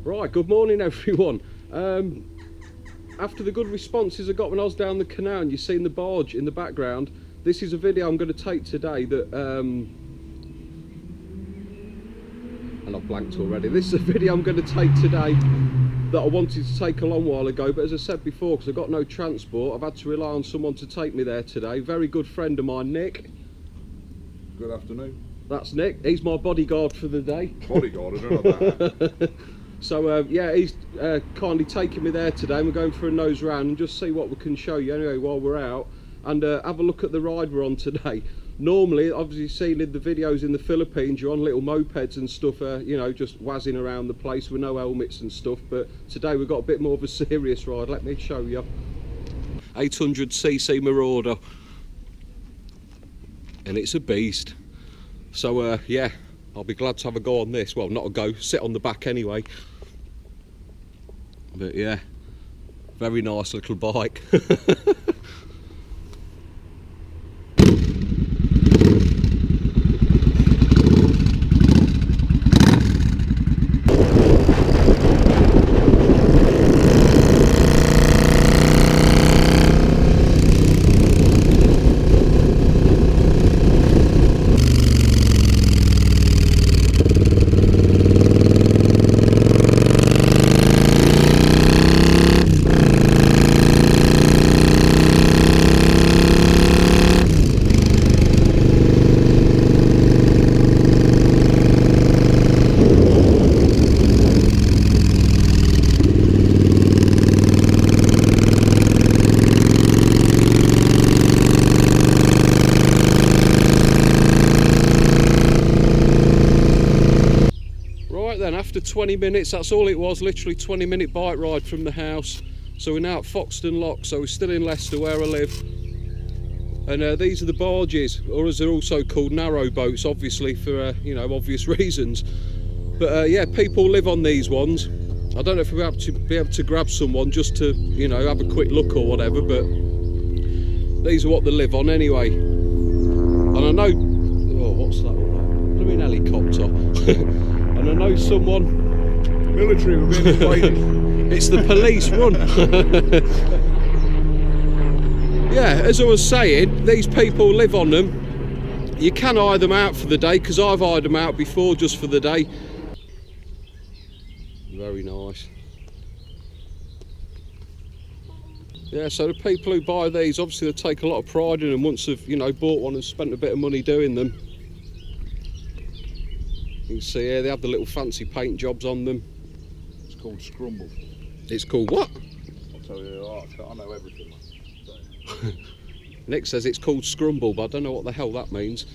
Right, good morning everyone. After the good responses I got when I was down the canal and you've seen the barge in the background, this is a video I'm going to take today that, and I've blanked already. This is a video I'm going to take today that I wanted to take a long while ago, but as I said before, because I've got no transport, I've had to rely on someone to take me there today. Very good friend of mine, Nick. Good afternoon. That's Nick, he's my bodyguard for the day. Bodyguard, I don't know that. So yeah, he's kindly taking me there today, and we're going for a nose round and just see what we can show you anyway while we're out, and have a look at the ride we're on today. Normally, obviously seen in the videos in the Philippines, you're on little mopeds and stuff, you know, just wazzing around the place with no helmets and stuff, but today we've got a bit more of a serious ride. Let me show you. 800cc Marauder, and it's a beast. So yeah, I'll be glad to have a go on this. Well, not a go, sit on the back anyway. But yeah, very nice little bike. Then after 20 minutes, that's all it was, literally 20-minute bike ride from the house. So we're now at Foxton Lock, so we're still in Leicester where I live, and these are the barges, or as they're also called, narrow boats, obviously for you know, obvious reasons. But yeah, people live on these ones. I don't know if we'll be able to grab someone just to, you know, have a quick look or whatever, but these are what they live on anyway. And I know, oh, what's that? Blooming helicopter. And I know someone... Military were being invaded. It's the police run. Yeah, as I was saying, these people live on them. You can hire them out for the day, because I've hired them out before just for the day. Very nice. Yeah, so the people who buy these, obviously they take a lot of pride in them once they've, you know, bought one and spent a bit of money doing them. You can see here they have the little fancy paint jobs on them. It's called Scrumble. It's called what? I'll tell you, I know everything. So. Nick says it's called Scrumble, but I don't know what the hell that means.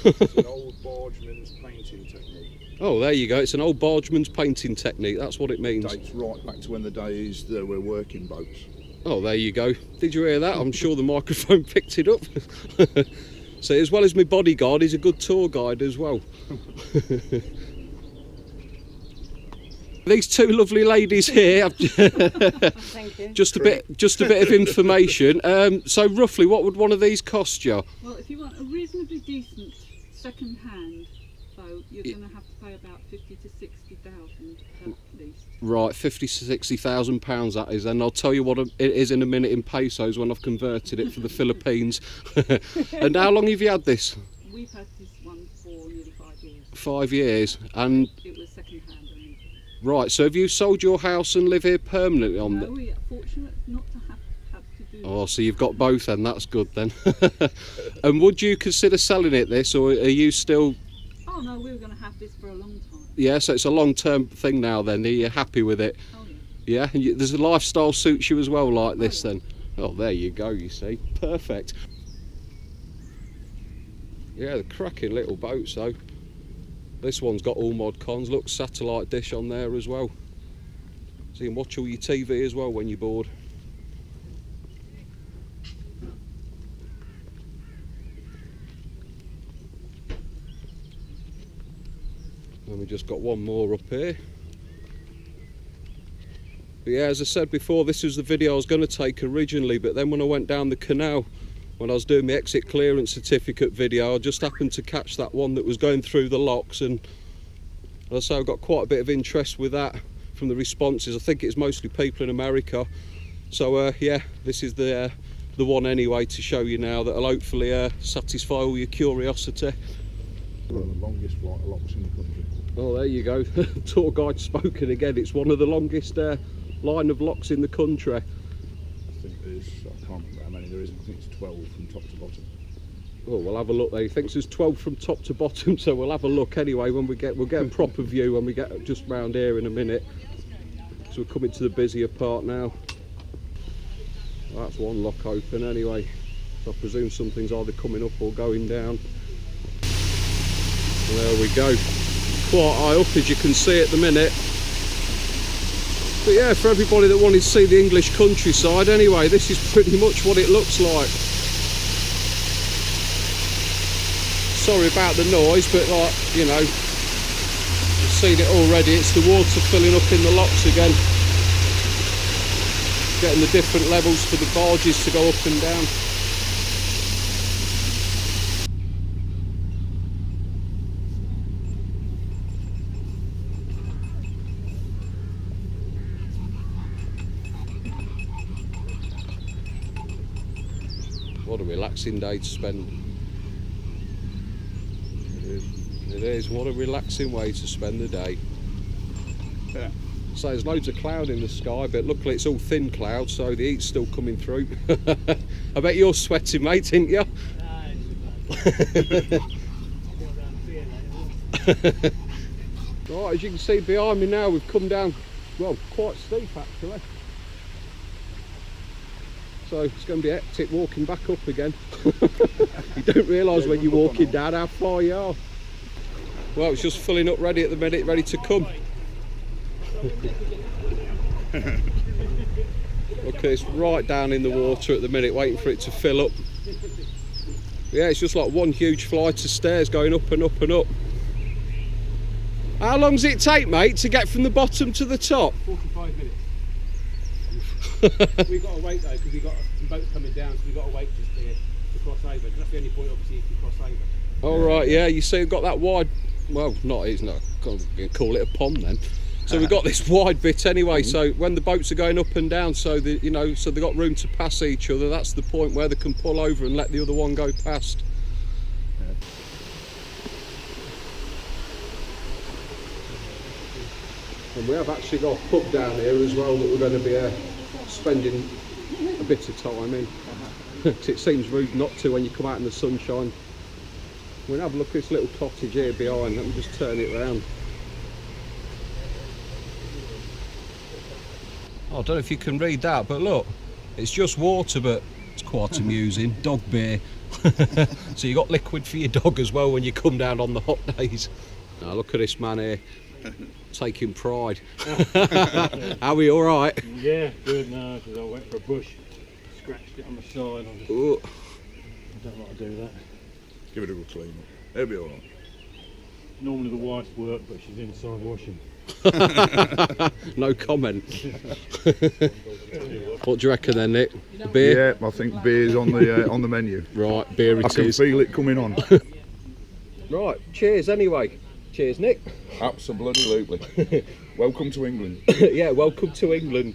It's an old bargeman's painting technique. Oh, there you go, it's an old bargeman's painting technique, that's what it means. It dates right back to when the days there were working boats. Oh, there you go. Did you hear that? I'm sure the microphone picked it up. So as well as my bodyguard, he's a good tour guide as well. These two lovely ladies here. Thank you. Just a bit of information. So roughly, what would one of these cost you? Well, if you want a reasonably decent second-hand boat, you're going to have to pay about 50 to 60,000 at least. Right, 50 to 60,000 pounds that is. And I'll tell you what it is in a minute in pesos when I've converted it for the Philippines. And how long have you had this? We've had this one for nearly 5 years. 5 years, and it was second-hand. Right, so have you sold your house and live here permanently on No, we're fortunate not to have to do that. Oh, so you've got both then, that's good then. And would you consider selling it this, or are you still... Oh no, we were going to have this for a long time. Yeah, so it's a long-term thing now then, are you happy with it? Oh yeah. Yeah, and there's a lifestyle suits you as well like this then? Oh, there you go, you see, perfect. Yeah, the cracking little boats though. This one's got all mod cons, look, satellite dish on there as well. So you can watch all your TV as well when you're bored. And we just got one more up here. But yeah, as I said before, this was the video I was going to take originally, but then when I went down the canal, when I was doing my exit clearance certificate video, I just happened to catch that one that was going through the locks, and as I say, I've got quite a bit of interest with that from the responses. I think it's mostly people in America. So yeah, this is the one anyway to show you now that'll hopefully satisfy all your curiosity. One of the longest flight of locks in the country. Oh, there you go. Tour guide spoken again. It's one of the longest line of locks in the country. I think there's, I can't remember how many there is, I think it's 12 from top to bottom. Oh, we'll have a look there. He thinks there's 12 from top to bottom, so we'll have a look anyway when we'll get a proper view when we get just round here in a minute. So we're coming to the busier part now. Well, that's one lock open anyway. So I presume something's either coming up or going down. There we go. Quite high up, as you can see at the minute. But yeah, for everybody that wanted to see the English countryside anyway, this is pretty much what it looks like. Sorry about the noise, but like, you know, you've seen it already. It's the water filling up in the locks again, getting the different levels for the barges to go up and down. What a relaxing day to spend. It is, what a relaxing way to spend the day. Yeah. So there's loads of cloud in the sky, but luckily it's all thin cloud, so the heat's still coming through. I bet you're sweating, mate, ain't you? Right, as you can see behind me now, we've come down, well, quite steep actually. So it's going to be hectic walking back up again. You don't realise when you're walking down how far you are. Well, it's just filling up ready at the minute, ready to come. Okay, it's right down in the water at the minute, waiting for it to fill up. Yeah, it's just like one huge flight of stairs going up and up and up. How long does it take, mate, to get from the bottom to the top? 45 minutes. We've got to wait though, because we've got some boats coming down, so we've got to wait just to cross over. Because that's the only point, obviously, you can cross over. All right, yeah, you see we've got that wide, well, it's not, can't call it a pond then. So we've got this wide bit anyway, so when the boats are going up and down, so the, you know, so they've got room to pass each other, that's the point where they can pull over and let the other one go past. And we have actually got a pub down here as well that we're going to be spending a bit of time in. It seems rude not to when you come out in the sunshine. We'll have a look at this little cottage here behind. Let me just turn it round. I don't know if you can read that, but look, it's just water, but it's quite amusing. Dog beer. So you got liquid for your dog as well when you come down on the hot days. Now look at this man here, taking pride. Are we all right? Yeah, good. No, because I went for a bush, scratched it on the side. I don't like to do that. Give it a good clean up. It'll be alright. Normally the wife's work, but she's inside washing. No comment. What do you reckon then, Nick? The beer? Yeah, I think beer's on the menu. Right, beer I it can is. feel it coming on. Right, cheers anyway. Cheers, Nick. Absolutely. Welcome to England. Yeah, welcome to England.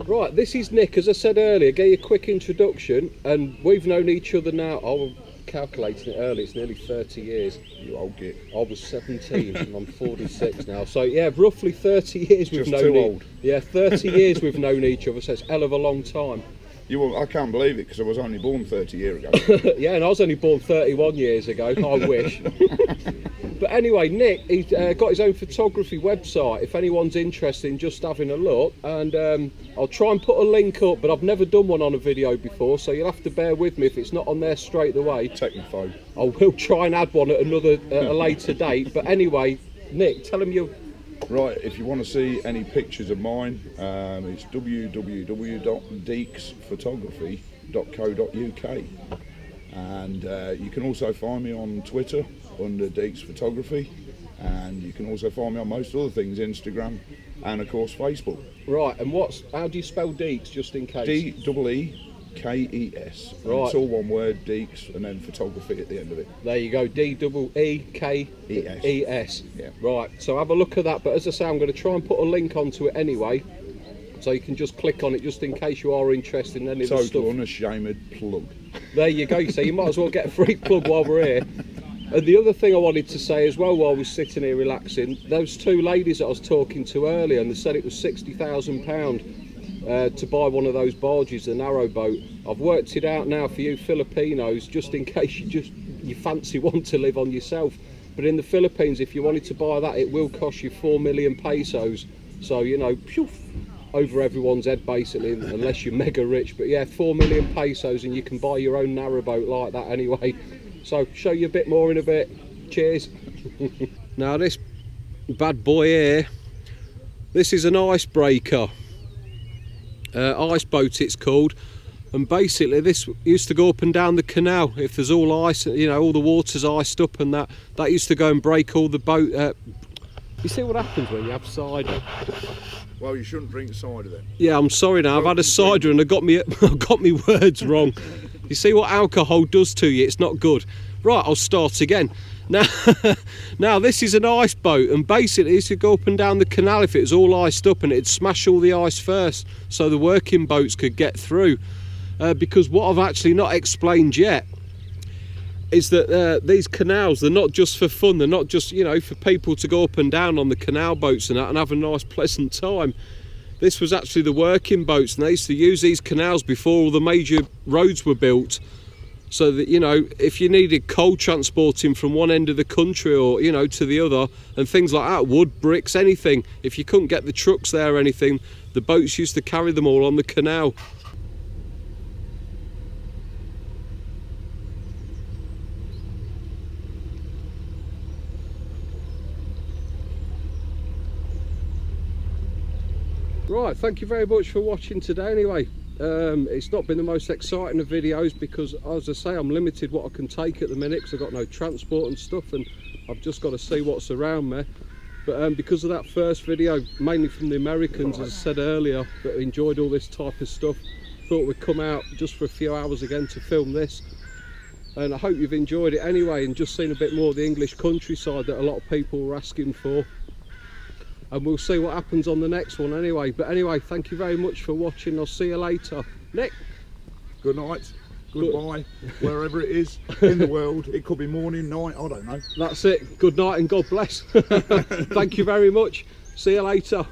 Right, this is Nick, as I said earlier, gave you a quick introduction, and we've known each other now, I was calculating it early, it's nearly 30 years. You old git. I was 17 and I'm 46 now, so yeah, roughly 30 years we've Just known too old. Yeah, 30 years we've known each other, so it's a hell of a long time. I can't believe it because I was only born 30 years ago. Yeah, and I was only born 31 years ago, I wish. But anyway, Nick, he's got his own photography website, if anyone's interested in just having a look, and I'll try and put a link up, but I've never done one on a video before, so you'll have to bear with me if it's not on there straight away. Technophobe. I will try and add one at a later date, but anyway, Nick, tell them you. Right, if you want to see any pictures of mine, it's www.deeksphotography.co.uk, and you can also find me on Twitter under Deeks Photography, and you can also find me on most other things, Instagram and of course Facebook. Right, and how do you spell Deeks, just in case? D-E-E-K-S K-E-S. And Right. It's all one word, Deeks, and then photography at the end of it. There you go, D-E-E-K-E-S. Yeah. Right, so have a look at that, but as I say, I'm going to try and put a link onto it anyway, so you can just click on it just in case you are interested in any of the stuff. Total unashamed plug. There you go, so you might as well get a free plug while we're here. And the other thing I wanted to say as well while we're sitting here relaxing, those two ladies that I was talking to earlier, and they said it was £60,000 to buy one of those barges, the narrow boat. I've worked it out now for you Filipinos, just in case you fancy one to live on yourself. But in the Philippines, if you wanted to buy that, it will cost you 4 million pesos. So, you know, phew, over everyone's head basically, unless you're mega rich. But yeah, 4 million pesos and you can buy your own narrowboat like that anyway. So show you a bit more in a bit. Cheers. Now this bad boy here, this is an icebreaker. Ice boat it's called. And basically this used to go up and down the canal. If there's all ice, you know, all the water's iced up, and that used to go and break all the boat. You see what happens when you have cider? Well, you shouldn't drink cider then. Yeah, I'm sorry now. I've had a cider and I got me words wrong. You see what alcohol does to you? It's not good. Right, I'll start again. Now this is an ice boat, and basically it used to go up and down the canal if it was all iced up, and it'd smash all the ice first, so the working boats could get through. Because what I've actually not explained yet is that these canals, they're not just for fun. They're not just, you know, for people to go up and down on the canal boats and that and have a nice pleasant time. This was actually the working boats, and they used to use these canals before all the major roads were built, so that, you know, if you needed coal transporting from one end of the country or, you know, to the other, and things like that, wood, bricks, anything, if you couldn't get the trucks there or anything, the boats used to carry them all on the canal. Right, thank you very much for watching today anyway. It's not been the most exciting of videos because, as I say, I'm limited what I can take at the minute because I've got no transport and stuff, and I've just got to see what's around me. But because of that first video, mainly from the Americans, as I said earlier, that enjoyed all this type of stuff, thought we'd come out just for a few hours again to film this. And I hope you've enjoyed it anyway, and just seen a bit more of the English countryside that a lot of people were asking for. And we'll see what happens on the next one anyway. But anyway, thank you very much for watching. I'll see you later. Nick? Good night, goodbye, wherever it is in the world. It could be morning, night, I don't know. That's it. Good night and God bless. Thank you very much. See you later.